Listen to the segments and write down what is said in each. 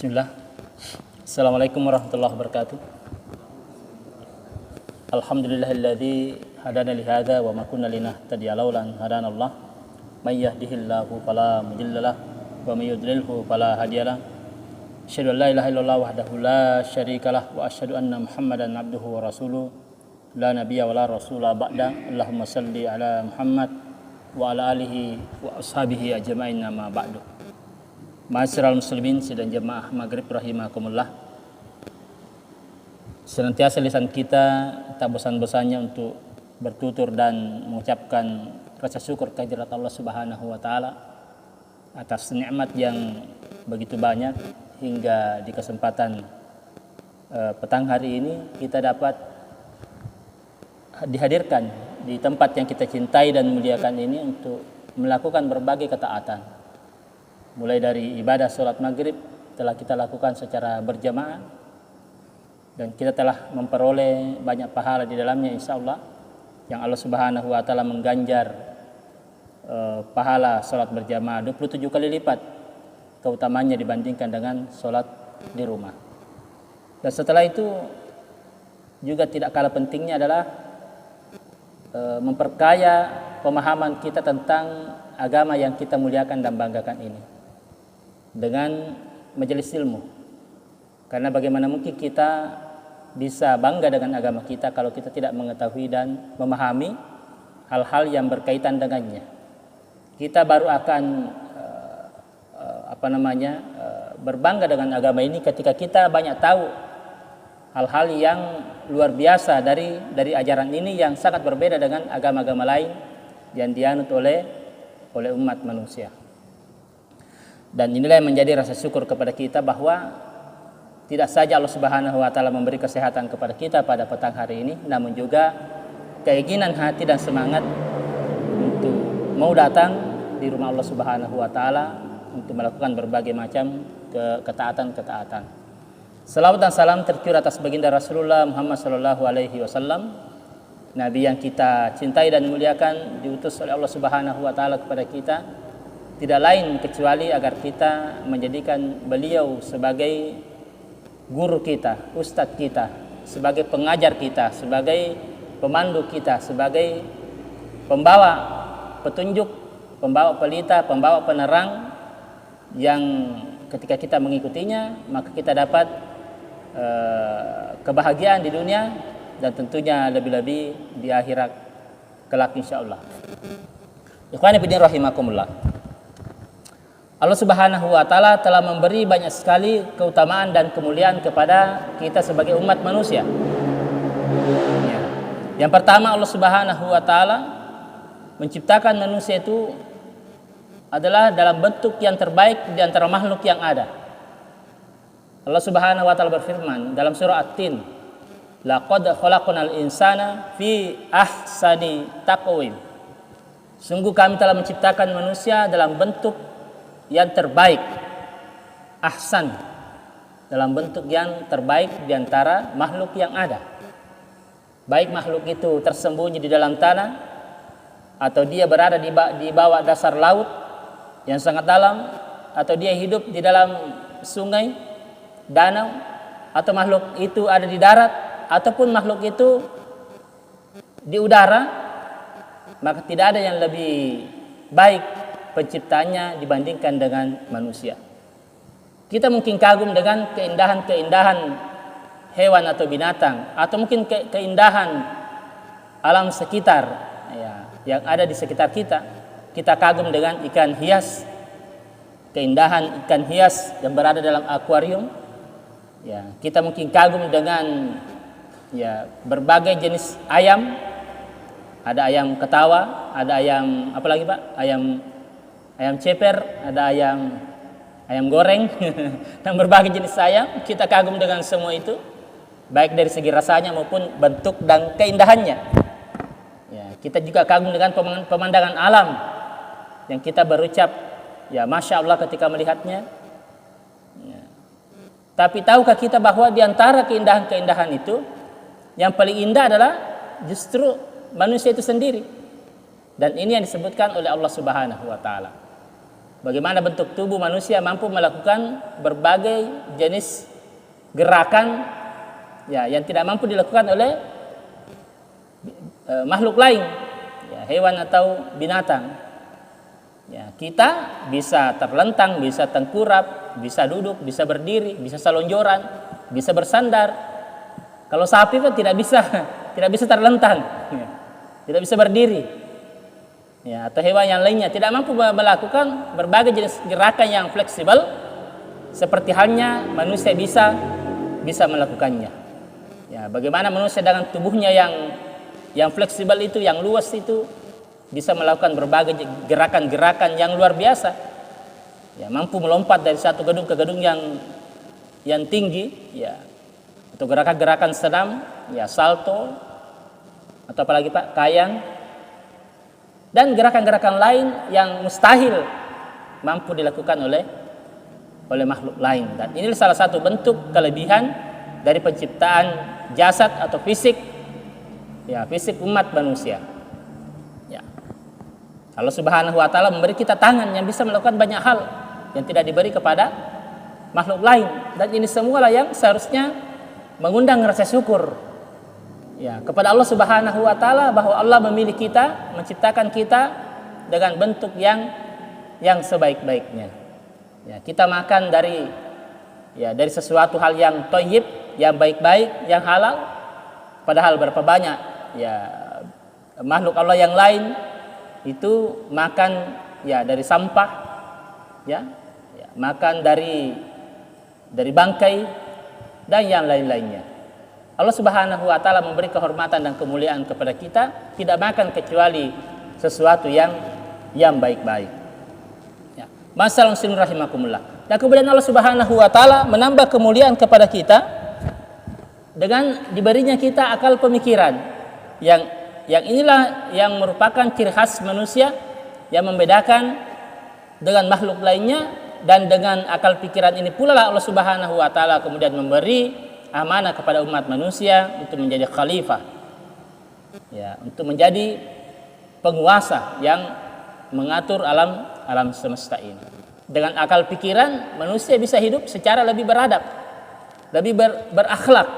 Bismillah. Assalamualaikum warahmatullahi wabarakatuh. Alhamdulillahilladzi hadana li hadza wa ma kunna linahtadiya laula an hadana Allah. May yahdihillahu fala mudhillalah wa may yudlilhu fala hadiyalah. Asyhadu an la ilaha illallah wahdahu la syarikalah wa asyhadu anna Muhammadan abduhu wa rasuluh. La nabiyya wa la rasula ba'da. Allahumma shalli ala Muhammad wa ala alihi wa ashabihi ajma'in ma ba'du. Ma'asyiral muslimin sidang jemaah maghrib rahimakumullah. Senantiasa lisan kita tak bosan-bosannya untuk bertutur dan mengucapkan rasa syukur kehadirat Allah Subhanahu wa taala atas nikmat yang begitu banyak hingga di kesempatan petang hari ini kita dapat dihadirkan di tempat yang kita cintai dan muliakan ini untuk melakukan berbagai ketaatan. Mulai dari ibadah sholat maghrib telah kita lakukan secara berjamaah dan kita telah memperoleh banyak pahala di dalamnya insya Allah, yang Allah Subhanahu wa taala mengganjar pahala sholat berjamaah 27 kali lipat keutamanya dibandingkan dengan sholat di rumah. Dan setelah itu juga tidak kalah pentingnya adalah memperkaya pemahaman kita tentang agama yang kita muliakan dan banggakan ini dengan majelis ilmu. Karena bagaimana mungkin kita bisa bangga dengan agama kita kalau kita tidak mengetahui dan memahami hal-hal yang berkaitan dengannya. Kita baru akan berbangga dengan agama ini ketika kita banyak tahu hal-hal yang luar biasa dari ajaran ini yang sangat berbeda dengan agama-agama lain yang dianut oleh umat manusia. Dan inilah yang menjadi rasa syukur kepada kita bahwa tidak saja Allah Subhanahu wa taala memberi kesehatan kepada kita pada petang hari ini, namun juga keinginan hati dan semangat untuk mau datang di rumah Allah Subhanahu wa taala untuk melakukan berbagai macam ketaatan-ketaatan. Salawat dan salam tercurah atas baginda Rasulullah Muhammad sallallahu alaihi wasallam, nabi yang kita cintai dan muliakan, diutus oleh Allah Subhanahu wa taala kepada kita tidak lain kecuali agar kita menjadikan beliau sebagai guru kita, ustadz kita, sebagai pengajar kita, sebagai pemandu kita, sebagai pembawa petunjuk, pembawa pelita, pembawa penerang yang ketika kita mengikutinya maka kita dapat kebahagiaan di dunia dan tentunya lebih-lebih di akhirat kelak insyaallah. Ikhwani fillah rahimakumullah. Allah Subhanahu wa taala telah memberi banyak sekali keutamaan dan kemuliaan kepada kita sebagai umat manusia. Ya. Yang pertama, Allah Subhanahu wa taala menciptakan manusia itu adalah dalam bentuk yang terbaik di antara makhluk yang ada. Allah Subhanahu wa taala berfirman dalam surah At-Tin, "Laqad khalaqnal insana fi ahsani taqwim." Sungguh kami telah menciptakan manusia dalam bentuk yang terbaik, ahsan, dalam bentuk yang terbaik di antara makhluk yang ada. Baik makhluk itu tersembunyi di dalam tanah atau dia berada di bawah dasar laut yang sangat dalam, atau dia hidup di dalam sungai, danau, atau makhluk itu ada di darat ataupun makhluk itu di udara, maka tidak ada yang lebih baik penciptanya dibandingkan dengan manusia. Kita mungkin kagum dengan keindahan-keindahan hewan atau binatang, atau mungkin keindahan alam sekitar ya, yang ada di sekitar kita. Kita kagum dengan ikan hias, keindahan ikan hias yang berada dalam akuarium. Ya, kita mungkin kagum dengan berbagai jenis ayam. Ada ayam ketawa, ada ayam apa lagi Pak? Ayam ceper, ada ayam goreng dan berbagai jenis ayam. Kita kagum dengan semua itu, baik dari segi rasanya maupun bentuk dan keindahannya. Ya, kita juga kagum dengan pemandangan alam yang kita berucap ya masya Allah ketika melihatnya. Ya. Tapi tahukah kita bahwa di antara keindahan-keindahan itu yang paling indah adalah justru manusia itu sendiri. Dan ini yang disebutkan oleh Allah Subhanahu wa taala. Bagaimana bentuk tubuh manusia mampu melakukan berbagai jenis gerakan ya yang tidak mampu dilakukan oleh makhluk lain, ya, hewan atau binatang. Ya, kita bisa terlentang, bisa tengkurap, bisa duduk, bisa berdiri, bisa selonjoran, bisa bersandar. Kalau sapi itu tidak bisa terlentang, ya, tidak bisa berdiri. Ya, atau hewan yang lainnya tidak mampu melakukan berbagai jenis gerakan yang fleksibel seperti halnya manusia bisa melakukannya. Ya, bagaimana manusia dengan tubuhnya yang fleksibel itu, yang luas itu, bisa melakukan berbagai gerakan-gerakan yang luar biasa. Ya, mampu melompat dari satu gedung ke gedung yang tinggi, ya. Atau gerakan-gerakan senam, ya, salto, atau apalagi Pak, kayang, dan gerakan-gerakan lain yang mustahil mampu dilakukan oleh makhluk lain. Dan ini salah satu bentuk kelebihan dari penciptaan jasad atau fisik, ya, fisik umat manusia. Ya. Allah Subhanahu wa taala memberi kita tangan yang bisa melakukan banyak hal yang tidak diberi kepada makhluk lain, dan ini semualah yang seharusnya mengundang rasa syukur, ya, kepada Allah Subhanahu wa taala bahwa Allah memilih kita, menciptakan kita dengan bentuk yang sebaik-baiknya. Ya, kita makan dari sesuatu hal yang thayyib, yang baik-baik, yang halal, padahal berapa banyak ya makhluk Allah yang lain itu makan ya dari sampah, ya makan dari bangkai dan yang lain-lainnya. Allah Subhanahu wa taala memberi kehormatan dan kemuliaan kepada kita, tidak makan kecuali sesuatu yang baik-baik. Ya. Masalah muslimin rahimakumullah. Dan kemudian Allah Subhanahu wa taala menambah kemuliaan kepada kita dengan diberinya kita akal pemikiran yang inilah yang merupakan ciri khas manusia yang membedakan dengan makhluk lainnya, dan dengan akal pikiran ini pula lah Allah Subhanahu wa taala kemudian memberi amanah kepada umat manusia untuk menjadi khalifah, ya, untuk menjadi penguasa yang mengatur alam semesta ini. Dengan akal pikiran manusia bisa hidup secara lebih beradab, lebih berakhlak,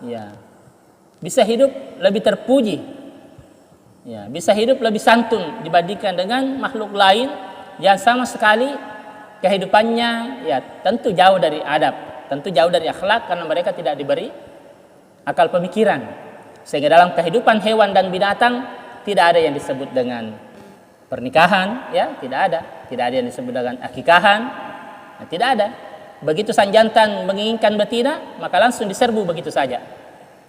ya, bisa hidup lebih terpuji, ya, bisa hidup lebih santun dibandingkan dengan makhluk lain yang sama sekali kehidupannya ya tentu jauh dari adab, tentu jauh dari akhlak, karena mereka tidak diberi akal pemikiran. Sehingga dalam kehidupan hewan dan binatang tidak ada yang disebut dengan pernikahan, ya, tidak ada yang disebut dengan akikahan, nah, tidak ada. Begitu sang jantan menginginkan betina, maka langsung diserbu begitu saja,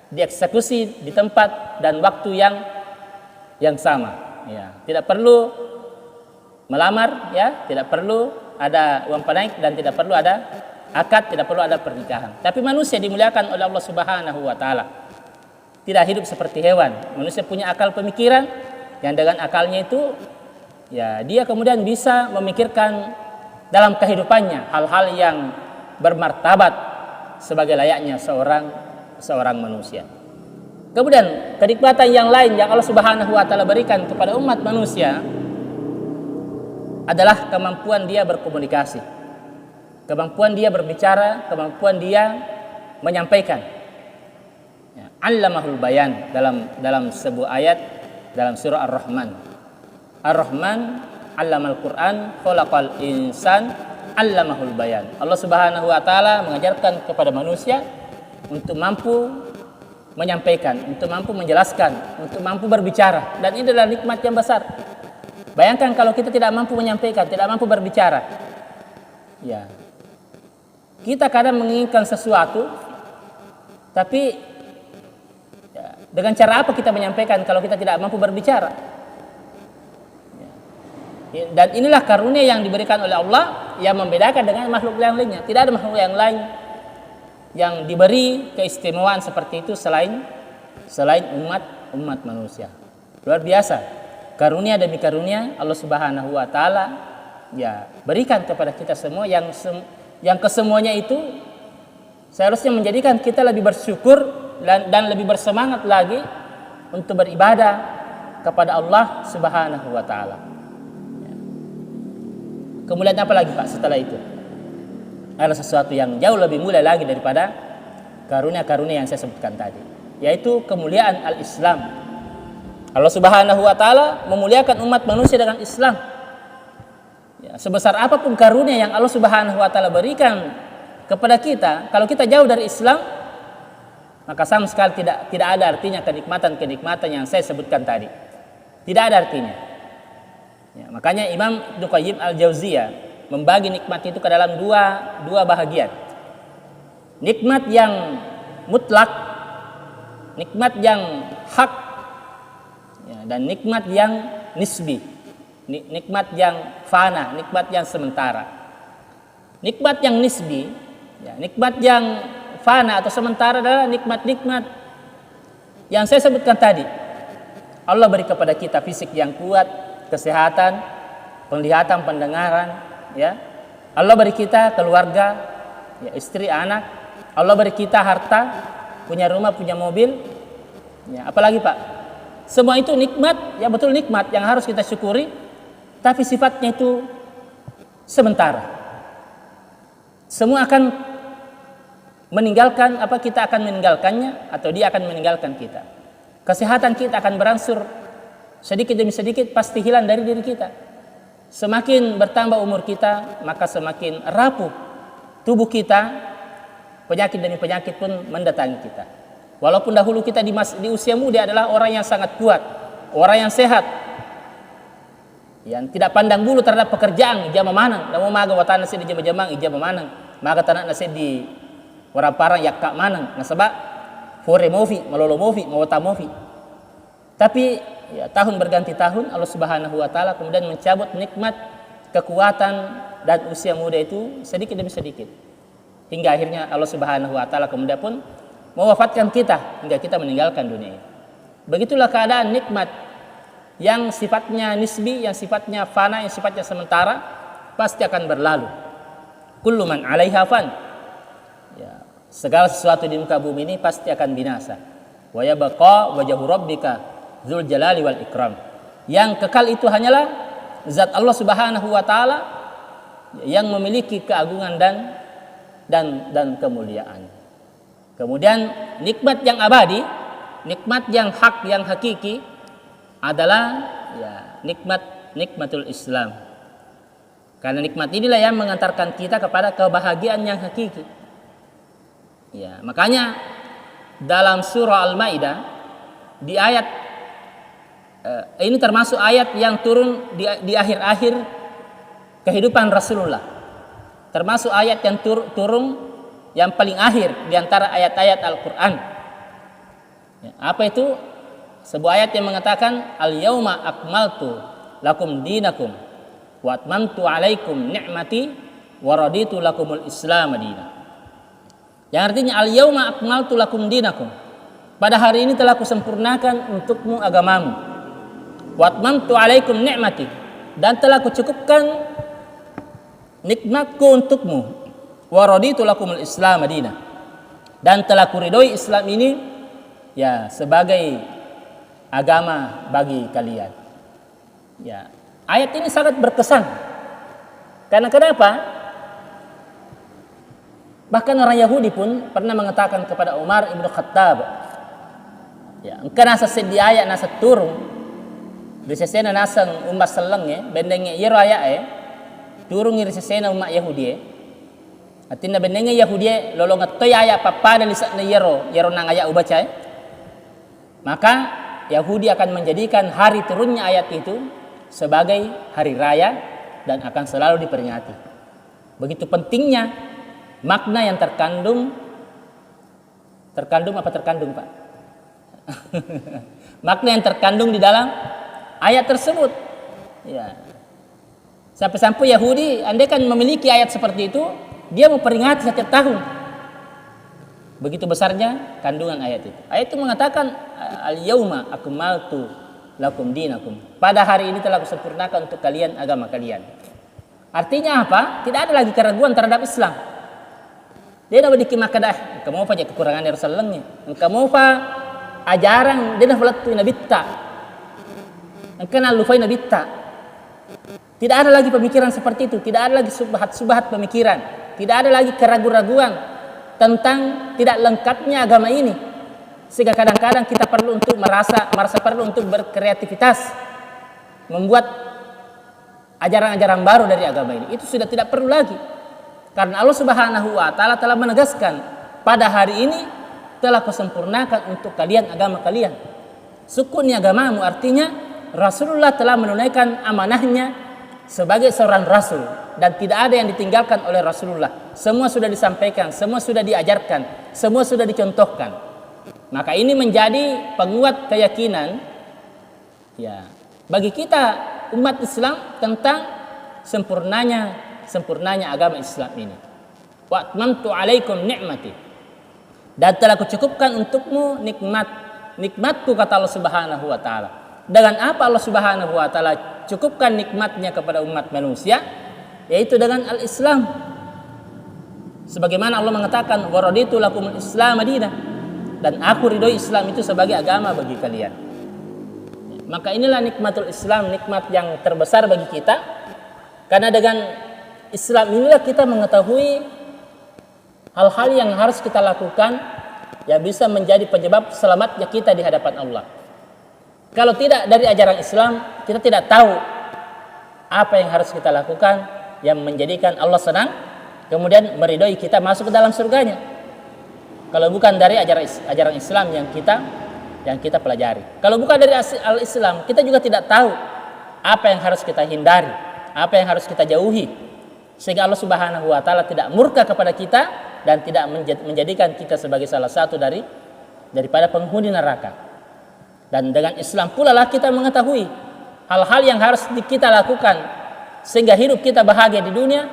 dieksekusi di tempat dan waktu yang sama, ya. Tidak perlu melamar, ya, tidak perlu ada uang panaik, dan tidak perlu ada akad, tidak perlu ada pernikahan. Tapi manusia dimuliakan oleh Allah Subhanahu wa taala. Tidak hidup seperti hewan. Manusia punya akal pemikiran yang dengan akalnya itu ya dia kemudian bisa memikirkan dalam kehidupannya hal-hal yang bermartabat sebagai layaknya seorang manusia. Kemudian kenikmatan yang lain yang Allah Subhanahu wa taala berikan kepada umat manusia adalah kemampuan dia berkomunikasi, kemampuan dia berbicara, kemampuan dia menyampaikan. Ya, allamahul bayan dalam sebuah ayat dalam surah Ar-Rahman. Ar-Rahman allamal Quran, khalaqal insan, allamahul bayan. Allah Subhanahu wa taala mengajarkan kepada manusia untuk mampu menyampaikan, untuk mampu menjelaskan, untuk mampu berbicara, dan ini adalah nikmat yang besar. Bayangkan kalau kita tidak mampu menyampaikan, tidak mampu berbicara. Ya. Kita kadang menginginkan sesuatu, tapi ya, dengan cara apa kita menyampaikan kalau kita tidak mampu berbicara? Ya. Dan inilah karunia yang diberikan oleh Allah yang membedakan dengan makhluk yang lainnya. Tidak ada makhluk yang lain yang diberi keistimewaan seperti itu selain umat manusia. Luar biasa. Karunia demi karunia Allah Subhanahu wa taala ya berikan kepada kita semua yang kesemuanya itu seharusnya menjadikan kita lebih bersyukur dan lebih bersemangat lagi untuk beribadah kepada Allah Subhanahu wa taala. Ya. Kemuliaan apa lagi Pak setelah itu? Adalah sesuatu yang jauh lebih mulia lagi daripada karunia-karunia yang saya sebutkan tadi, yaitu kemuliaan al-Islam. Allah Subhanahu wa taala memuliakan umat manusia dengan Islam. Ya, sebesar apapun karunia yang Allah Subhanahu wa taala berikan kepada kita, kalau kita jauh dari Islam, maka sama sekali tidak ada artinya kenikmatan-kenikmatan yang saya sebutkan tadi. Tidak ada artinya. Ya, makanya Imam Ibnu Qayyim Al-Jauziyah membagi nikmat itu ke dalam dua bahagian. Nikmat yang mutlak, nikmat yang hak, ya, dan nikmat yang nisbi, nikmat yang fana, nikmat yang sementara. Nikmat yang nisbi, ya, nikmat yang fana atau sementara adalah nikmat-nikmat yang saya sebutkan tadi. Allah beri kepada kita fisik yang kuat, kesehatan, penglihatan, pendengaran, ya. Allah beri kita keluarga, ya, istri, anak. Allah beri kita harta, punya rumah, punya mobil, ya, apalagi Pak? Semua itu nikmat, ya betul nikmat yang harus kita syukuri, tapi sifatnya itu sementara. Semua akan meninggalkan, kita akan meninggalkannya atau dia akan meninggalkan kita. Kesehatan kita akan berangsur sedikit demi sedikit pasti hilang dari diri kita. Semakin bertambah umur kita, maka semakin rapuh tubuh kita. Penyakit demi penyakit pun mendatangi kita. Walaupun dahulu kita di usia muda adalah orang yang sangat kuat, orang yang sehat, yang tidak pandang bulu terhadap pekerjaan, ijama manang, namun maga watan nasi di jama-jamang ijama manang, maga tanah nasi di orang parang yakka manang, nasabak fore mofi, malolo mofi, mawata mofi. Tapi ya, tahun berganti tahun Allah Subhanahu wa taala kemudian mencabut nikmat kekuatan dan usia muda itu sedikit demi sedikit. Hingga akhirnya Allah Subhanahu wa taala kemudian pun mewafatkan kita hingga kita meninggalkan dunia ini. Begitulah keadaan nikmat yang sifatnya nisbi, yang sifatnya fana, yang sifatnya sementara, pasti akan berlalu. Kullu man 'alaiha fan. Ya, segala sesuatu di muka bumi ini pasti akan binasa. Wa yabqa wajhu rabbika dzul jalali wal ikram. Yang kekal itu hanyalah zat Allah Subhanahu wa taala yang memiliki keagungan dan kemuliaan. Kemudian nikmat yang abadi, nikmat yang hak, yang hakiki adalah ya nikmatul Islam. Karena nikmat inilah yang mengantarkan kita kepada kebahagiaan yang hakiki. Ya, makanya dalam surah Al-Maidah di ayat ini termasuk ayat yang turun di akhir-akhir kehidupan Rasulullah. Termasuk ayat yang turun yang paling akhir di antara ayat-ayat Al-Quran. Ya, apa itu? Sebuah ayat yang mengatakan al-yauma akmaltu lakum dinakum wa atmamtu alaikum ni'mati wa raditu lakumul islam madina. Yang artinya al-yauma akmaltu lakum dinakum. Pada hari ini telah kusempurnakan untukmu agamamu. Wa atmamtu alaikum ni'mati, dan telah kucukupkan nikmatku untukmu. Wa raditu lakumul islam madina, dan telah kuridhoi Islam ini ya sebagai agama bagi kalian. Ya, ayat ini sangat berkesan. Karena kenapa? Bahkan orang Yahudi pun pernah mengatakan kepada Umar ibn Khattab, ya, engkau nasa sedi ayat nasa turun, risesena nasang umat selenge, bendenge yero ayat turun risesena umat Yahudi. Atina bendenge Yahudi lolongat toy ayat papada lisak na yero nang ayat ubaca. Maka Yahudi akan menjadikan hari turunnya ayat itu sebagai hari raya dan akan selalu diperingati. Begitu pentingnya makna yang terkandung Pak? Makna yang terkandung di dalam ayat tersebut. Ya. Sampai-sampai Yahudi andai kan memiliki ayat seperti itu, dia memperingati setiap tahun. Begitu besarnya kandungan ayat itu. Ayat itu mengatakan al-yauma akmaltu lakum dinakum. Pada hari ini telah kusempurnakan untuk kalian agama kalian. Artinya apa? Tidak ada lagi keraguan terhadap Islam. Dia nak berdikimah kadah. Kamu apa aja kekurangan Rasulullah. Kamu apa ajaran dia nak falatu nabitta. Engkau nak lufai nabitta. Tidak ada lagi pemikiran seperti itu, tidak ada lagi subhat-subhat pemikiran, tidak ada lagi keraguan-raguan tentang tidak lengkapnya agama ini. Sehingga kadang-kadang kita perlu untuk merasa perlu untuk berkreativitas, membuat ajaran-ajaran baru dari agama ini. Itu sudah tidak perlu lagi. Karena Allah Subhanahu wa taala telah menegaskan, pada hari ini telah kusempurnakan untuk kalian agama kalian. Sukuni agamamu, artinya Rasulullah telah menunaikan amanahnya sebagai seorang rasul dan tidak ada yang ditinggalkan oleh Rasulullah. Semua sudah disampaikan, semua sudah diajarkan, semua sudah dicontohkan. Maka ini menjadi penguat keyakinan ya bagi kita umat Islam tentang sempurnanya agama Islam ini. Wa atmamtu alaikum ni'mati, dan telah kucukupkan untukmu nikmatku, kata Allah Subhanahu wa taala. Dengan apa Allah Subhanahu wa taala cukupkan nikmatnya kepada umat manusia? Yaitu dengan al-Islam. Sebagaimana Allah mengatakan, wa raditu lakumul Islam madinah, dan aku ridhoi Islam itu sebagai agama bagi kalian. Maka inilah nikmatul Islam, nikmat yang terbesar bagi kita. Karena dengan Islam inilah kita mengetahui hal-hal yang harus kita lakukan yang bisa menjadi penyebab selamatnya kita di hadapan Allah. Kalau tidak dari ajaran Islam, kita tidak tahu apa yang harus kita lakukan yang menjadikan Allah senang, kemudian meridhoi kita masuk ke dalam surganya. Kalau bukan dari ajaran Islam yang kita pelajari. Kalau bukan dari al-Islam, kita juga tidak tahu apa yang harus kita hindari, apa yang harus kita jauhi. Sehingga Allah Subhanahu wa taala tidak murka kepada kita dan tidak menjadikan kita sebagai salah satu daripada penghuni neraka. Dan dengan Islam pula lah kita mengetahui hal-hal yang harus kita lakukan sehingga hidup kita bahagia di dunia,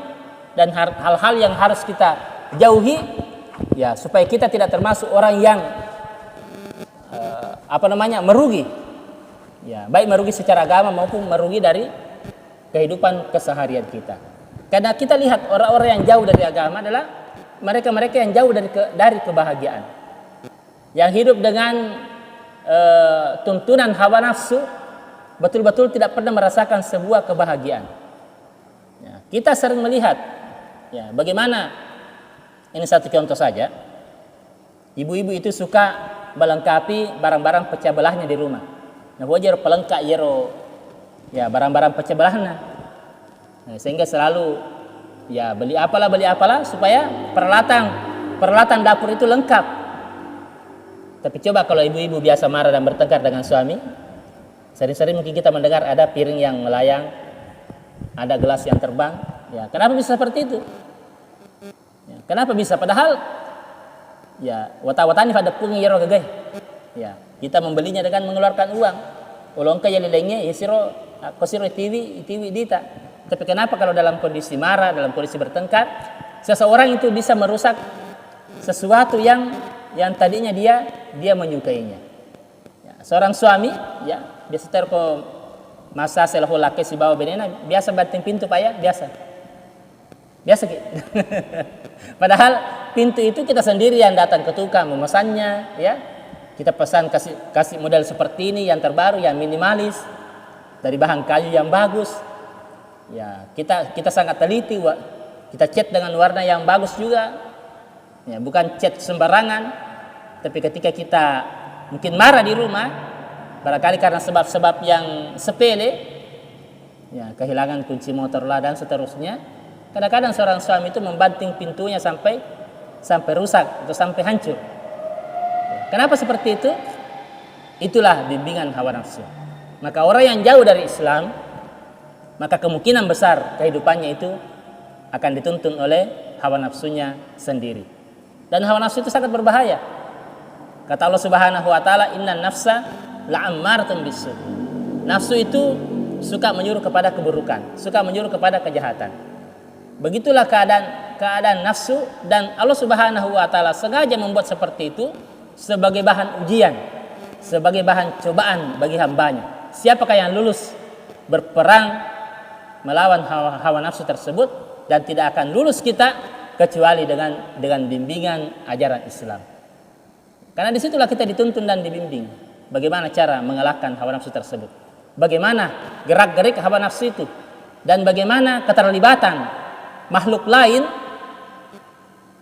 dan hal-hal yang harus kita jauhi ya supaya kita tidak termasuk orang yang merugi. Ya, baik merugi secara agama maupun merugi dari kehidupan keseharian kita. Karena kita lihat orang-orang yang jauh dari agama adalah mereka-mereka yang jauh dari kebahagiaan. Yang hidup dengan tuntunan hawa nafsu, betul-betul tidak pernah merasakan sebuah kebahagiaan. Ya, kita sering melihat ya bagaimana, ini satu contoh saja, ibu-ibu itu suka melengkapi barang-barang pecah belahnya di rumah. Nah, wajar pelengkap ya barang-barang pecah belahnya. Nah, sehingga selalu ya beli apalah supaya peralatan dapur itu lengkap. Tapi coba kalau ibu-ibu biasa marah dan bertengkar dengan suami, sering-sering mungkin kita mendengar ada piring yang melayang, ada gelas yang terbang. Ya, kenapa bisa seperti itu? Ya, kenapa bisa? Padahal ya wata-watani pada pungi yero gagay. Ya, kita membelinya dengan mengeluarkan uang. Ulongka ya lelengnya yesiro kosiro TV dita. Tapi kenapa kalau dalam kondisi marah, dalam kondisi bertengkar, seseorang itu bisa merusak sesuatu yang tadinya dia menyukainya. Ya, seorang suami, ya biasa terko masa selahu laki si bawa benena, biasa banting pintu pak ya, biasa gitu. Padahal pintu itu kita sendiri yang datang ke tukang memesannya, ya. Kita pesan kasih model seperti ini yang terbaru, yang minimalis, dari bahan kayu yang bagus. Ya, kita sangat teliti, kita cat dengan warna yang bagus juga. Ya, bukan cat sembarangan. Tapi ketika kita mungkin marah di rumah, barangkali karena sebab-sebab yang sepele, ya kehilangan kunci motor lah dan seterusnya, kadang-kadang seorang suami itu membanting pintunya sampai rusak atau sampai hancur. Ya, kenapa seperti itu? Itulah bimbingan hawa nafsu. Maka orang yang jauh dari Islam, maka kemungkinan besar kehidupannya itu akan dituntun oleh hawa nafsunya sendiri. Dan hawa nafsu itu sangat berbahaya. Kata Allah Subhanahu wa taala, innan nafsa la'ammaratun bisu. Nafsu itu suka menyuruh kepada keburukan, suka menyuruh kepada kejahatan. Begitulah keadaan nafsu, dan Allah Subhanahu wa taala sengaja membuat seperti itu sebagai bahan ujian, sebagai bahan cobaan bagi hambanya. Siapakah yang lulus berperang melawan hawa nafsu tersebut, dan tidak akan lulus kita kecuali dengan bimbingan ajaran Islam. Karena disitulah kita dituntun dan dibimbing bagaimana cara mengalahkan hawa nafsu tersebut, bagaimana gerak-gerik hawa nafsu itu, dan bagaimana keterlibatan makhluk lain,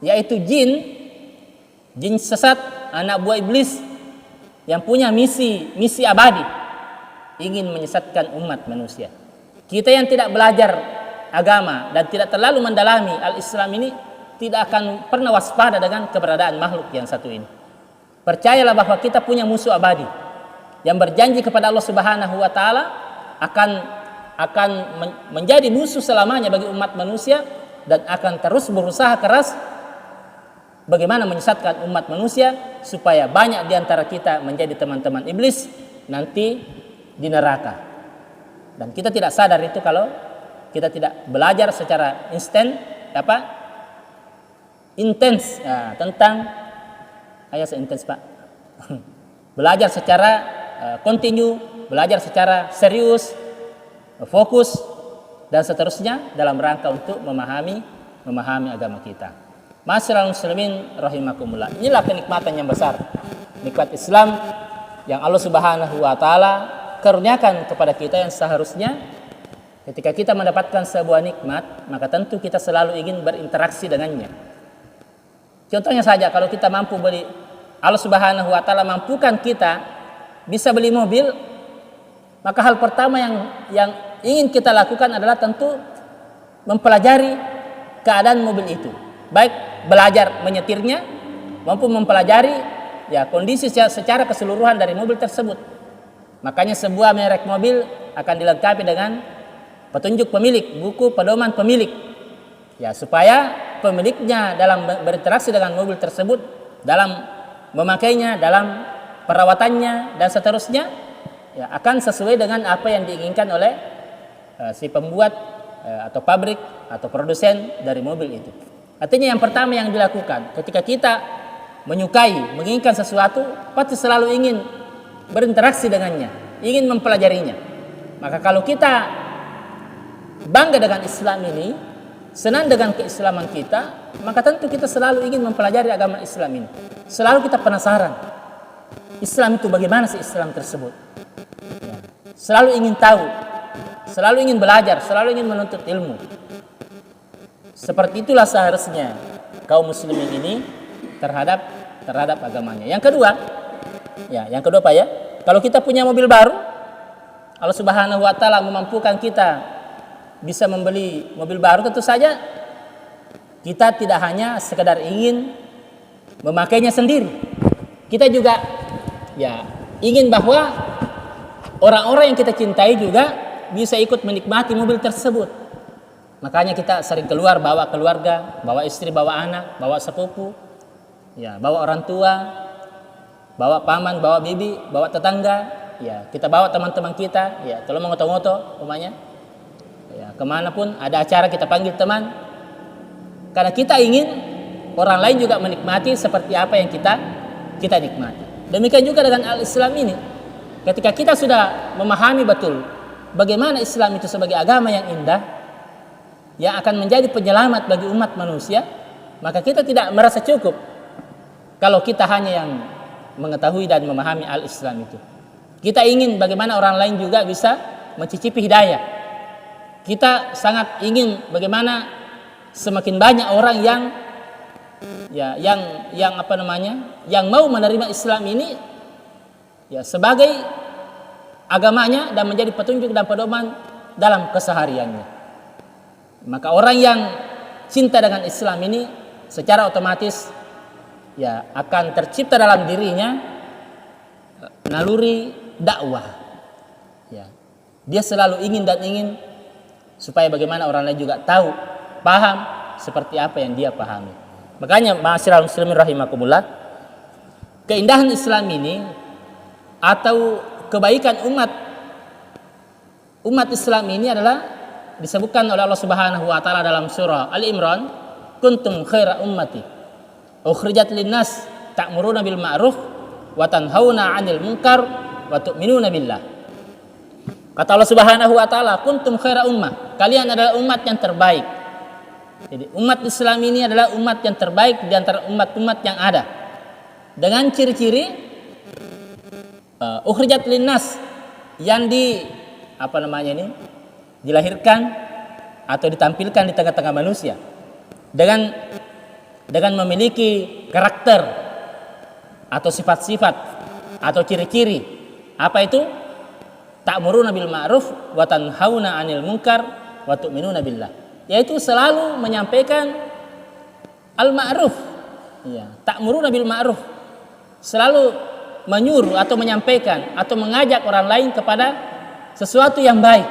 yaitu jin sesat, anak buah iblis yang punya misi abadi, ingin menyesatkan umat manusia. Kita yang tidak belajar agama dan tidak terlalu mendalami al-Islam ini tidak akan pernah waspada dengan keberadaan makhluk yang satu ini. Percayalah bahwa kita punya musuh abadi yang berjanji kepada Allah Subhanahu wa taala akan menjadi musuh selamanya bagi umat manusia dan akan terus berusaha keras bagaimana menyesatkan umat manusia supaya banyak di antara kita menjadi teman-teman iblis nanti di neraka. Dan kita tidak sadar itu kalau kita tidak belajar secara intens tentang intens Pak. Belajar secara kontinu, belajar secara serius, fokus dan seterusnya dalam rangka untuk memahami agama kita. Ma'asyiral muslimin rahimakumullah. Inilah kenikmatan yang besar, nikmat Islam yang Allah Subhanahu wa taala karuniakan kepada kita, yang seharusnya ketika kita mendapatkan sebuah nikmat maka tentu kita selalu ingin berinteraksi dengannya. Contohnya saja, kalau kita mampu beli, Allah Subhanahu wa taala mampukan kita bisa beli mobil, maka hal pertama yang ingin kita lakukan adalah tentu mempelajari keadaan mobil itu. Baik belajar menyetirnya maupun mempelajari kondisi secara keseluruhan dari mobil tersebut. Makanya sebuah merek mobil akan dilengkapi dengan petunjuk pemilik, buku pedoman pemilik, supaya pemiliknya dalam berinteraksi dengan mobil tersebut, dalam memakainya, dalam perawatannya dan seterusnya akan sesuai dengan apa yang diinginkan oleh si pembuat atau pabrik atau produsen dari mobil itu. Artinya yang pertama yang dilakukan ketika kita menyukai, menginginkan sesuatu, pasti selalu ingin berinteraksi dengannya, ingin mempelajarinya. Maka kalau kita bangga dengan Islam ini, senang dengan keislaman kita, maka tentu kita selalu ingin mempelajari agama Islam ini. Selalu kita penasaran, Islam itu bagaimana sih Islam tersebut? Selalu ingin tahu, selalu ingin belajar, selalu ingin menuntut ilmu. Seperti itulah seharusnya kaum muslimin ini terhadap agamanya. Yang kedua Pak kalau kita punya mobil baru, Allah Subhanahu wa taala memampukan kita bisa membeli mobil baru, tentu saja kita tidak hanya sekedar ingin memakainya sendiri. Kita juga ingin bahwa orang-orang yang kita cintai juga bisa ikut menikmati mobil tersebut. Makanya kita sering keluar, bawa keluarga, bawa istri, bawa anak, bawa sepupu, bawa orang tua, bawa paman, bawa bibi, bawa tetangga, kita bawa teman-teman kita, kalau mau ngoto-ngoto umpamanya, kemanapun ada acara kita panggil teman, karena kita ingin orang lain juga menikmati seperti apa yang kita nikmati. Demikian juga dengan al-Islam ini, ketika kita sudah memahami betul bagaimana Islam itu sebagai agama yang indah, yang akan menjadi penyelamat bagi umat manusia, maka kita tidak merasa cukup kalau kita hanya yang mengetahui dan memahami al-Islam itu. Kita ingin bagaimana orang lain juga bisa mencicipi hidayah. Kita sangat ingin bagaimana semakin banyak orang yang mau menerima Islam ini sebagai agamanya dan menjadi petunjuk dan pedoman dalam kesehariannya. Maka orang yang cinta dengan Islam ini secara otomatis akan tercipta dalam dirinya naluri dakwah. Dia selalu ingin supaya bagaimana orang lain juga tahu, paham seperti apa yang dia pahami. Makanya ma'asyiral muslimin rahimakumullah, keindahan Islam ini atau kebaikan umat Islam ini adalah disebutkan oleh Allah Subhanahu wa taala dalam surah Al-Imran, kuntum khaira ummati ukhrijat linnas ta'muruna bil ma'ruf wa tanhauna 'anil munkar wa tu'minuna billah. Kata Allah Subhanahu wa taala, kuntum khaira ummah, kalian adalah umat yang terbaik. Jadi umat Islam ini adalah umat yang terbaik di antara umat-umat yang ada. Dengan ciri-ciri ukhrijat linnas, yang dilahirkan atau ditampilkan di tengah-tengah manusia dengan memiliki karakter atau sifat-sifat atau ciri-ciri. Apa itu? Ta'muruna bil ma'ruf wa tanhauna 'anil munkar wa tu'minuna billah. Yaitu selalu menyampaikan al-ma'ruf. Ya, ta'muruna bil ma'ruf. Selalu menyuruh atau menyampaikan atau mengajak orang lain kepada sesuatu yang baik.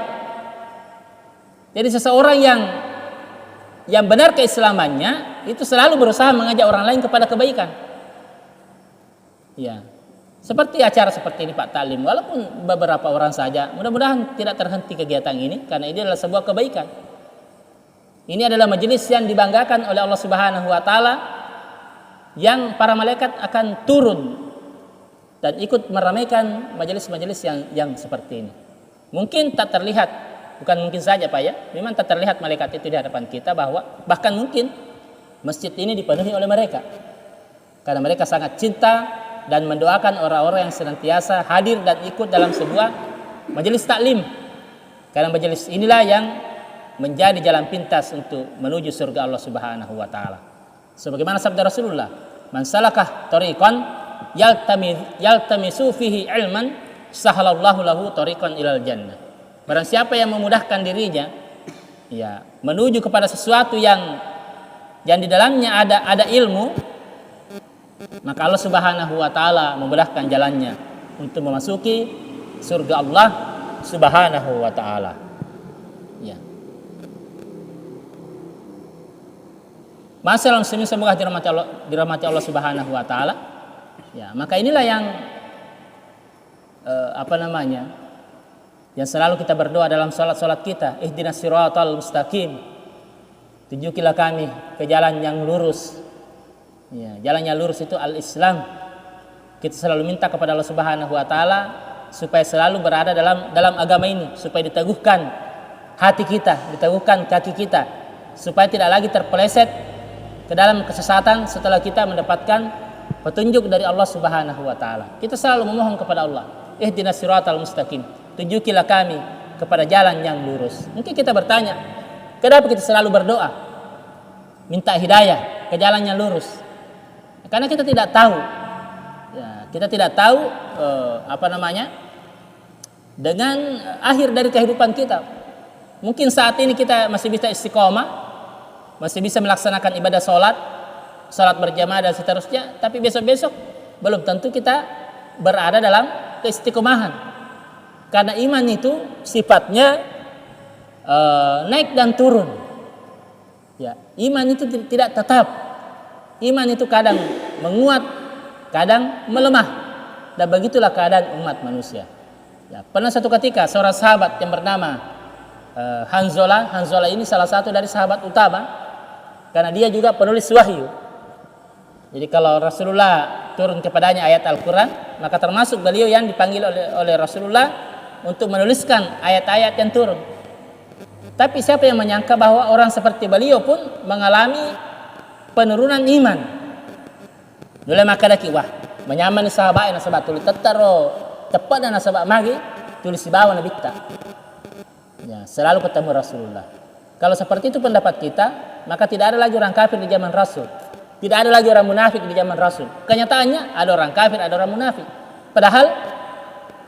Jadi seseorang yang benar keislamannya itu selalu berusaha mengajak orang lain kepada kebaikan. Ya. Seperti acara seperti ini Pak Ta'lim, walaupun beberapa orang saja, mudah-mudahan tidak terhenti kegiatan ini karena ini adalah sebuah kebaikan. Ini adalah majelis yang dibanggakan oleh Allah Subhanahu wa taala, yang para malaikat akan turun dan ikut meramaikan majelis-majelis yang seperti ini. Mungkin tak terlihat, bukan mungkin saja Pak ya, memang tak terlihat malaikat itu di hadapan kita, bahkan mungkin masjid ini dipenuhi oleh mereka. Karena mereka sangat cinta dan mendoakan orang-orang yang senantiasa hadir dan ikut dalam sebuah majelis taklim. Karena majelis inilah yang menjadi jalan pintas untuk menuju surga Allah Subhanahu wa taala. Sebagaimana sabda Rasulullah, "Man salakah tariqan yaltamisu fihi ilman, sahalallahu lahu tariqan ilal jannah." Barang siapa yang memudahkan dirinya ya menuju kepada sesuatu yang di dalamnya ada ilmu, maka Allah Subhanahu wa taala memudahkan jalannya untuk memasuki surga Allah Subhanahu wa taala. Ya. Masalah muslimin semoga dirahmati Allah Subhanahu wa taala. Ya, maka inilah yang yang selalu kita berdoa dalam salat-salat kita, ihdinas siratal mustaqim. Tunjukilah kami ke jalan yang lurus. Ya, jalan yang lurus itu al-Islam. Kita selalu minta kepada Allah Subhanahu wa taala supaya selalu berada dalam agama ini, supaya diteguhkan hati kita, diteguhkan kaki kita, supaya tidak lagi terpeleset ke dalam kesesatan setelah kita mendapatkan petunjuk dari Allah Subhanahu wa taala. Kita selalu memohon kepada Allah, ihdinas siratal mustaqim. Tunjukilah kami kepada jalan yang lurus. Mungkin kita bertanya, kenapa kita selalu berdoa minta hidayah ke jalan yang lurus? Karena kita tidak tahu, ya, kita tidak tahu dengan akhir dari kehidupan kita. Mungkin saat ini kita masih bisa istiqomah, masih bisa melaksanakan ibadah salat berjamaah dan seterusnya, tapi besok-besok belum tentu kita berada dalam keistiqomahan. Karena iman itu sifatnya naik dan turun. Ya, iman itu tidak tetap. Iman itu kadang menguat, kadang melemah, dan begitulah keadaan umat manusia. Ya, pernah satu ketika seorang sahabat yang bernama Hanzalah ini salah satu dari sahabat utama, karena dia juga penulis wahyu. Jadi kalau Rasulullah turun kepadanya ayat Al-Quran, maka termasuk beliau yang dipanggil oleh Rasulullah untuk menuliskan ayat-ayat yang turun. Tapi siapa yang menyangka bahwa orang seperti beliau pun mengalami penurunan iman. Dulu maka daki wah menyaman sahabat tulis tetaro tepat dan sahabat magi tulis di bawah nabi kita. Ya, selalu ketemu Rasulullah. Kalau seperti itu pendapat kita, maka tidak ada lagi orang kafir di zaman Rasul. Tidak ada lagi orang munafik di zaman Rasul. Kenyataannya ada orang kafir, ada orang munafik. Padahal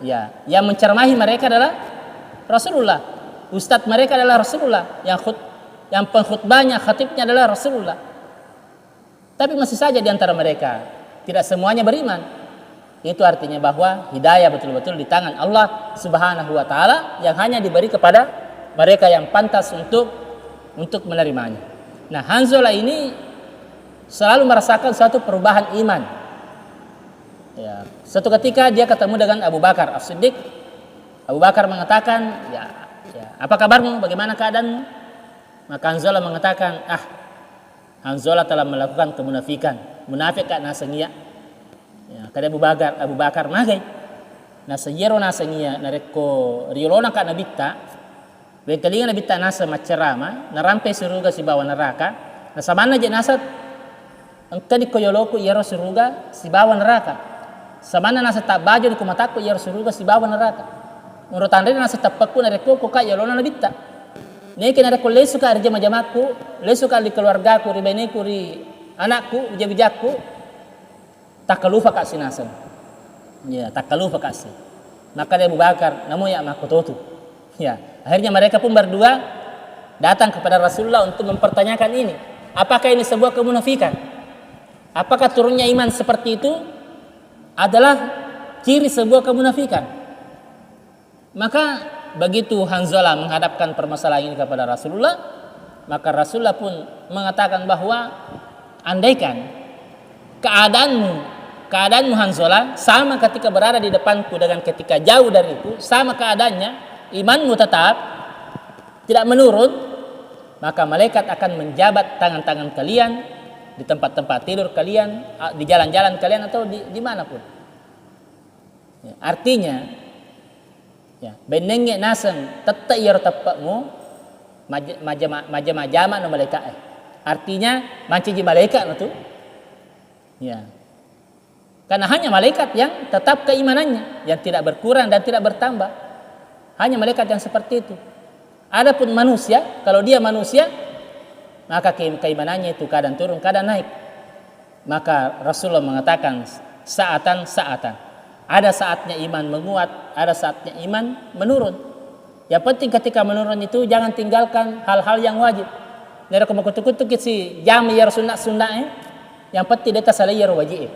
ya, yang menceramahi mereka adalah Rasulullah. Ustadz mereka adalah Rasulullah. Yang pengkhutbahnya, khatibnya adalah Rasulullah. Tapi masih saja di antara mereka tidak semuanya beriman. Itu artinya bahwa hidayah betul-betul di tangan Allah Subhanahu wa taala yang hanya diberi kepada mereka yang pantas untuk menerimanya. Nah, Hanzalah ini selalu merasakan suatu perubahan iman. Ya, suatu ketika dia ketemu dengan Abu Bakar As-Siddiq. Abu Bakar mengatakan, ya, apa kabarmu? Bagaimana keadaanmu? Maka Hanzalah mengatakan, Hanzalah telah melakukan kemunafikan. Munafik kak nasengia. Ya, kada Abu Bakar magai. Nasayero nasengia nareko riolona kak nabita. Bekalinga nabita nasa macerama, narampe suruga si bawah neraka. Nasamana je nasa angkadi koyoloku iero suruga si bawah neraka. Samana nasa tabajo di kumataku iero suruga si bawah neraka. Menurut Andre nasa tapaku nareko kok iolona nabita. Nekin ada kulai suka arja majamaku, le suka di keluargaku, ri beneku, ri anakku, bijakku, tak lupa kasih nasan. Ya, tak lupa kasih. Maka dia Abu Bakar, namun ya aku tutup. Ya, akhirnya mereka pun berdua datang kepada Rasulullah untuk mempertanyakan ini. Apakah ini sebuah kemunafikan? Apakah turunnya iman seperti itu adalah ciri sebuah kemunafikan? Maka begitu Hanzalah menghadapkan permasalahan ini kepada Rasulullah, maka Rasulullah pun mengatakan bahwa andaikan keadaanmu Hanzalah sama ketika berada di depanku dengan ketika jauh dariku, sama keadaannya, imanmu tetap tidak menurun, maka malaikat akan menjabat tangan-tangan kalian di tempat-tempat tidur kalian, di jalan-jalan kalian, atau di manapun. Ya, artinya, ya, benengnya nasen tetap ia tapakmu majama no malaikat. Artinya manci malaikat itu. Ya. Karena hanya malaikat yang tetap keimanannya, yang tidak berkurang dan tidak bertambah. Hanya malaikat yang seperti itu. Adapun manusia, kalau dia manusia, maka keimanannya itu kadang turun, kadang naik. Maka Rasulullah mengatakan saatan. Ada saatnya iman menguat, ada saatnya iman menurun. Yang penting ketika menurun itu jangan tinggalkan hal-hal yang wajib. Dari kutuk-kutuk si jam yar sunnah yang penting deta salah yar wajib.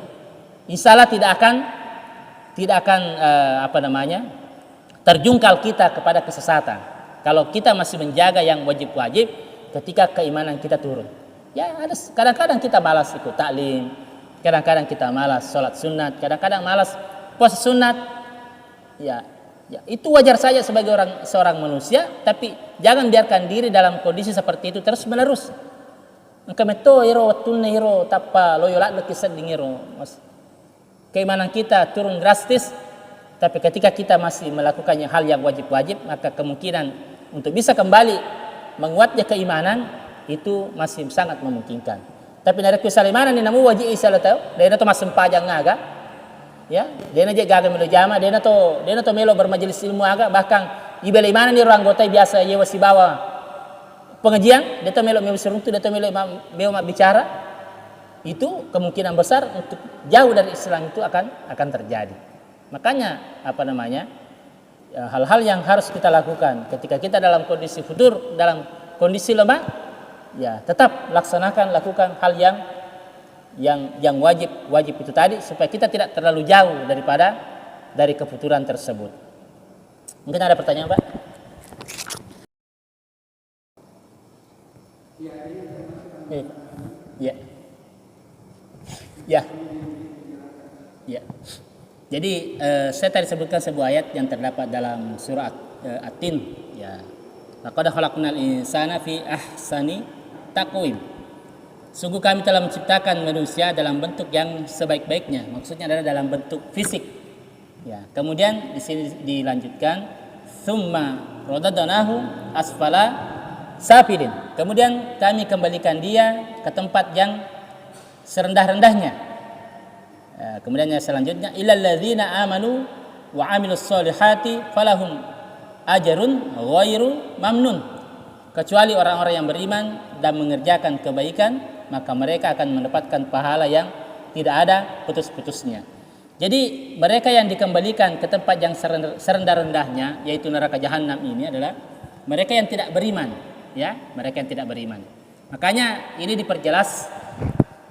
Insyaallah tidak akan terjungkal kita kepada kesesatan. Kalau kita masih menjaga yang wajib-wajib ketika keimanan kita turun. Ya, ada kadang-kadang kita malas ikut taklim, kadang-kadang kita malas sholat sunat, kadang-kadang malas puasa sunat. Ya, itu wajar saja sebagai seorang manusia, tapi jangan biarkan diri dalam kondisi seperti itu terus menerus. Maka meto hero tunne hero tappa loyolat lekisat dingiro. Keimanan kita turun drastis, tapi ketika kita masih melakukan hal yang wajib-wajib, maka kemungkinan untuk bisa kembali menguatnya keimanan itu masih sangat memungkinkan. Tapi dari kesalimanan ini namu wajib isalah tahu, dari itu masih pajang ngaga. Ya, dia aja gagal melo jama, dia to melo bermajelis ilmu agak, bahkan ibel mana ni orang anggota biasa ye wasi bawa pengajian, dia to melo seruntu, dia to melo bicara, itu kemungkinan besar untuk jauh dari Islam itu akan terjadi. Makanya hal-hal yang harus kita lakukan ketika kita dalam kondisi futur, dalam kondisi lemah, ya tetap lakukan hal yang wajib itu tadi, supaya kita tidak terlalu jauh dari kefuturan tersebut. Mungkin ada pertanyaan, Pak? Ya. Jadi saya tadi sebutkan sebuah ayat yang terdapat dalam surah At-Tin. Ya. Laqad khalaqnal insana fi ahsani taqwim. Sungguh kami telah menciptakan manusia dalam bentuk yang sebaik-baiknya. Maksudnya adalah dalam bentuk fisik. Ya. Kemudian di sini dilanjutkan, tsumma radadnahu asfala safilin. Kemudian kami kembalikan dia ke tempat yang serendah-rendahnya. Kemudian yang selanjutnya, illal ladzina amanu wa amilus solihati falahum ajrun ghairu mamnun. Kecuali orang-orang yang beriman dan mengerjakan kebaikan, maka mereka akan mendapatkan pahala yang tidak ada putus-putusnya. Jadi mereka yang dikembalikan ke tempat yang serendah-rendahnya, yaitu neraka jahanam, ini adalah mereka yang tidak beriman, ya, mereka yang tidak beriman. Makanya ini diperjelas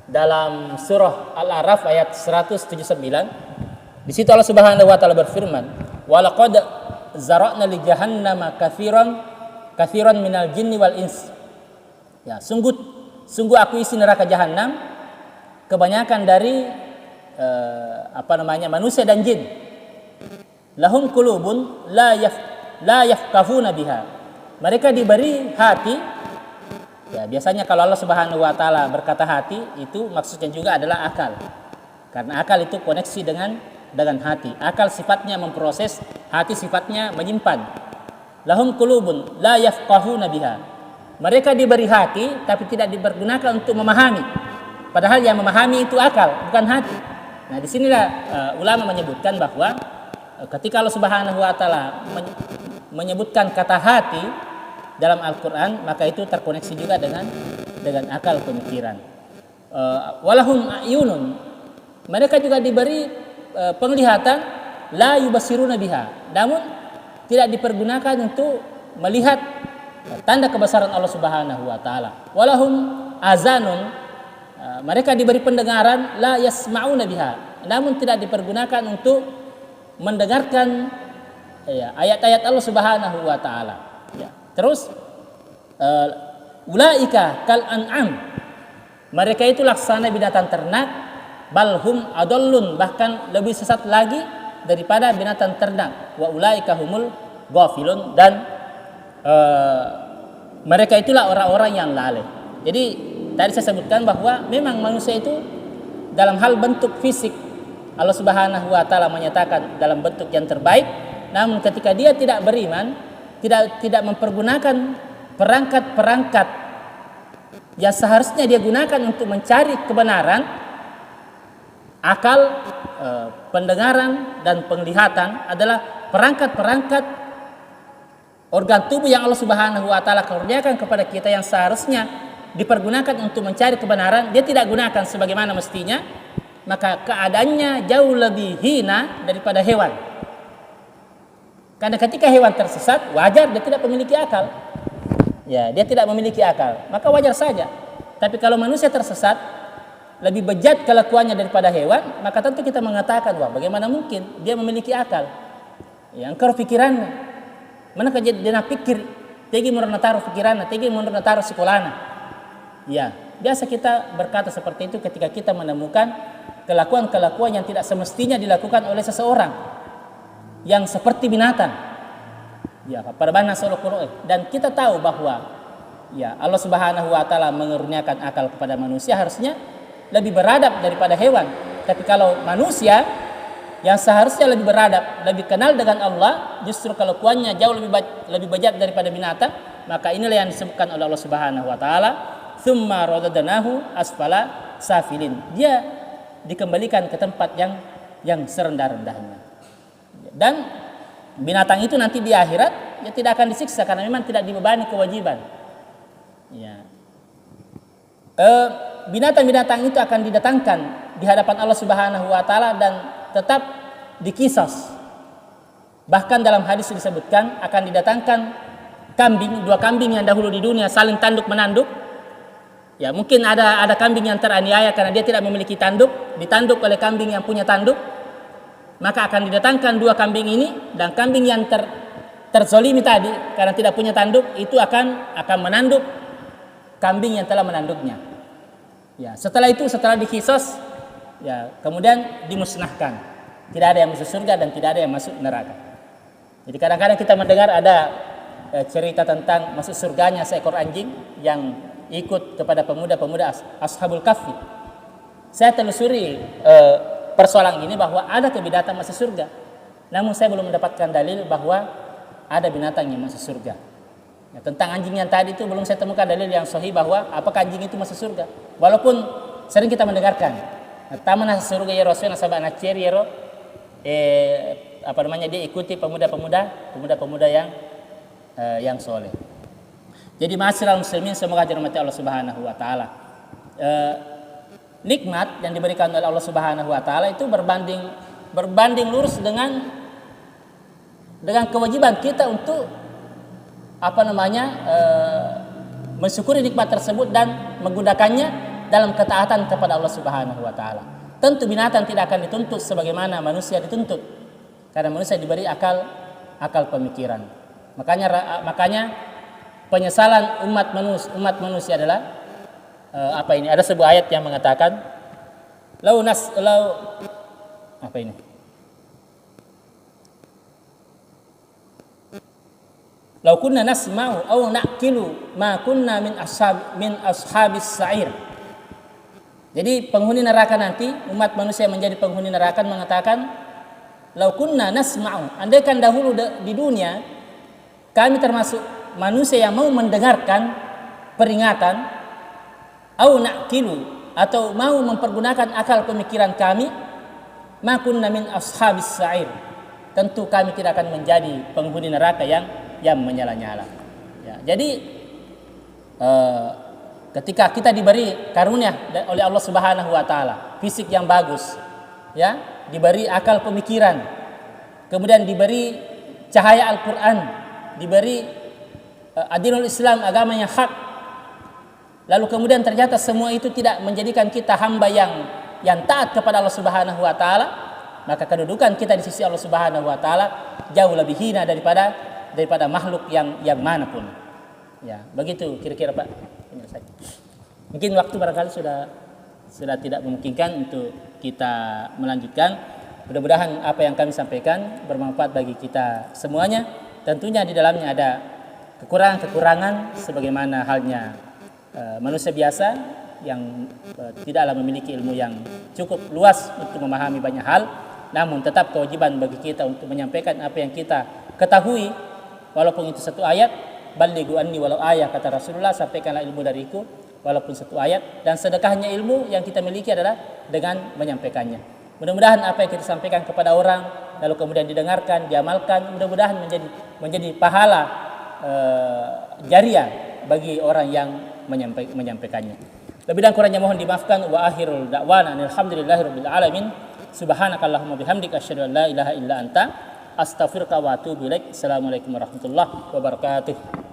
dalam surah Al-A'raf ayat 179. Di situ Allah Subhanahu wa taala berfirman, "Wa laqad zara'na li jahannama katsiran minal jinni wal ins." Ya, sungguh aku isi neraka jahanam kebanyakan dari manusia dan jin. Lahum qulubun la yafqahuna biha. Mereka diberi hati. Ya, biasanya kalau Allah Subhanahu wa taala berkata hati, itu maksudnya juga adalah akal. Karena akal itu koneksi dengan hati. Akal sifatnya memproses, hati sifatnya menyimpan. Lahum qulubun la yafqahuna biha. Mereka diberi hati tapi tidak dipergunakan untuk memahami. Padahal yang memahami itu akal, bukan hati. Nah, disinilah ulama menyebutkan bahwa ketika Allah Subhanahu wa taala menyebutkan kata hati, dalam Al-Quran, maka itu terkoneksi juga dengan akal pemikiran. Walahum ayunun, mereka juga diberi penglihatan, la yubasiruna biha, namun tidak dipergunakan untuk melihat tanda kebesaran Allah Subhanahu wa taala. Walahum azanun, mereka diberi pendengaran, la yasma'una biha, namun tidak dipergunakan untuk mendengarkan ayat-ayat Allah Subhanahu wa taala. Terus ulaika kal an'am, mereka itu laksana binatang ternak, balhum adallun, bahkan lebih sesat lagi daripada binatang ternak. Wa ulaika humul ghafilun, dan mereka itulah orang-orang yang lalai. Jadi tadi saya sebutkan bahwa memang manusia itu dalam hal bentuk fisik Allah Subhanahu wa taala menyatakan dalam bentuk yang terbaik, namun ketika dia tidak beriman, tidak mempergunakan perangkat-perangkat yang seharusnya dia gunakan untuk mencari kebenaran, akal, pendengaran dan penglihatan adalah perangkat-perangkat organ tubuh yang Allah Subhanahu wa taala kurniakan kepada kita yang seharusnya dipergunakan untuk mencari kebenaran, dia tidak gunakan sebagaimana mestinya, maka keadaannya jauh lebih hina daripada hewan. Karena ketika hewan tersesat, wajar dia tidak memiliki akal. Dia tidak memiliki akal, maka wajar saja. Tapi kalau manusia tersesat, lebih bejat kelakuannya daripada hewan, maka tentu kita mengatakan, wah, bagaimana mungkin dia memiliki akal? Engkau pikirannya, mana kerja dia pikir, tegi murna taruh pikirannya, tegi murna taruh sekolahnya. Biasa kita berkata seperti itu ketika kita menemukan kelakuan-kelakuan yang tidak semestinya dilakukan oleh seseorang yang seperti binatang. Dan kita tahu bahwa Allah Subhanahu wa taala mengeruniakan akal kepada manusia harusnya lebih beradab daripada hewan. Tapi kalau manusia yang seharusnya lebih beradab, lebih kenal dengan Allah, justru kelakuannya jauh lebih bejat daripada binatang, maka inilah yang disebutkan oleh Allah Subhanahu wa taala, tsumma radadnahu asfala safilin. Dia dikembalikan ke tempat yang serendah-rendahnya. Dan binatang itu nanti di akhirat dia tidak akan disiksa karena memang tidak dibebani kewajiban. Binatang-binatang itu akan didatangkan di hadapan Allah Subhanahu wa taala dan tetap dikisos. Bahkan dalam hadis disebutkan akan didatangkan dua kambing yang dahulu di dunia saling tanduk menanduk. Mungkin ada kambing yang teraniaya karena dia tidak memiliki tanduk, ditanduk oleh kambing yang punya tanduk. Maka akan didatangkan dua kambing ini, dan kambing yang terzolimi tadi karena tidak punya tanduk itu akan menanduk kambing yang telah menanduknya. Setelah dikisos, kemudian dimusnahkan. Tidak ada yang masuk surga dan tidak ada yang masuk neraka. Jadi kadang-kadang kita mendengar ada cerita tentang masuk surganya seekor anjing yang ikut kepada pemuda-pemuda Ashabul Kahfi. Saya telusuri persoalan ini bahwa ada binatang masuk surga. Namun saya belum mendapatkan dalil bahwa ada binatang yang masuk surga. Tentang anjing yang tadi itu belum saya temukan dalil yang sahih bahwa apakah anjing itu masuk surga. Walaupun sering kita mendengarkan, taman surga ya Rasul nasabah nacer ya dia ikuti pemuda-pemuda yang soleh. Jadi ma'asyiral muslimin, semoga dirahmati Allah Subhanahu wa taala. Nikmat yang diberikan oleh Allah Subhanahu wa taala itu berbanding lurus dengan kewajiban kita untuk mensyukuri nikmat tersebut dan menggunakannya dalam ketaatan kepada Allah Subhanahu wa taala. Tentu binatang tidak akan dituntut sebagaimana manusia dituntut, karena manusia diberi akal pemikiran. Makanya penyesalan umat manusia adalah ada sebuah ayat yang mengatakan lau kunna nasma'u aw na'qilu ma kunna min ashabis sa'ir. Jadi penghuni neraka nanti, umat manusia menjadi penghuni neraka mengatakan lau kunna nasma'u, andaikan dahulu di dunia kami termasuk manusia yang mau mendengarkan peringatan, au na'qilu, atau mau mempergunakan akal pemikiran kami, ma kunna min ashabis sa'ir, tentu kami tidak akan menjadi penghuni neraka yang menyala-nyala. Ya, jadi ketika kita diberi karunia oleh Allah Subhanahu wa taala, fisik yang bagus, ya, diberi akal pemikiran, kemudian diberi cahaya Al-Qur'an, diberi adilul Islam, agama yang hak. Lalu kemudian ternyata semua itu tidak menjadikan kita hamba yang taat kepada Allah Subhanahu wa taala, maka kedudukan kita di sisi Allah Subhanahu wa taala jauh lebih hina daripada makhluk yang manapun. Ya, begitu kira-kira Pak. Mungkin waktu barangkali sudah tidak memungkinkan untuk kita melanjutkan. Mudah-mudahan apa yang kami sampaikan bermanfaat bagi kita semuanya. Tentunya di dalamnya ada kekurangan-kekurangan sebagaimana halnya manusia biasa yang tidaklah memiliki ilmu yang cukup luas untuk memahami banyak hal. Namun tetap kewajiban bagi kita untuk menyampaikan apa yang kita ketahui, walaupun itu satu ayat. Balighu anni walau ayat, kata Rasulullah, sampaikanlah ilmu dariku walaupun satu ayat. Dan sedekahnya ilmu yang kita miliki adalah dengan menyampaikannya. Mudah-mudahan apa yang kita sampaikan kepada orang lalu kemudian didengarkan, diamalkan, mudah-mudahan menjadi pahala jariah bagi orang yang menyampaikannya. Lebih dan kurangnya mohon dimaafkan. Wa akhirul da'wana alhamdulillahirabbil alamin. Subhanakallahumma bihamdika asyhadu an la ilaha illa anta astaghfiruka wa atubu ilaik. Assalamualaikum warahmatullahi wabarakatuh.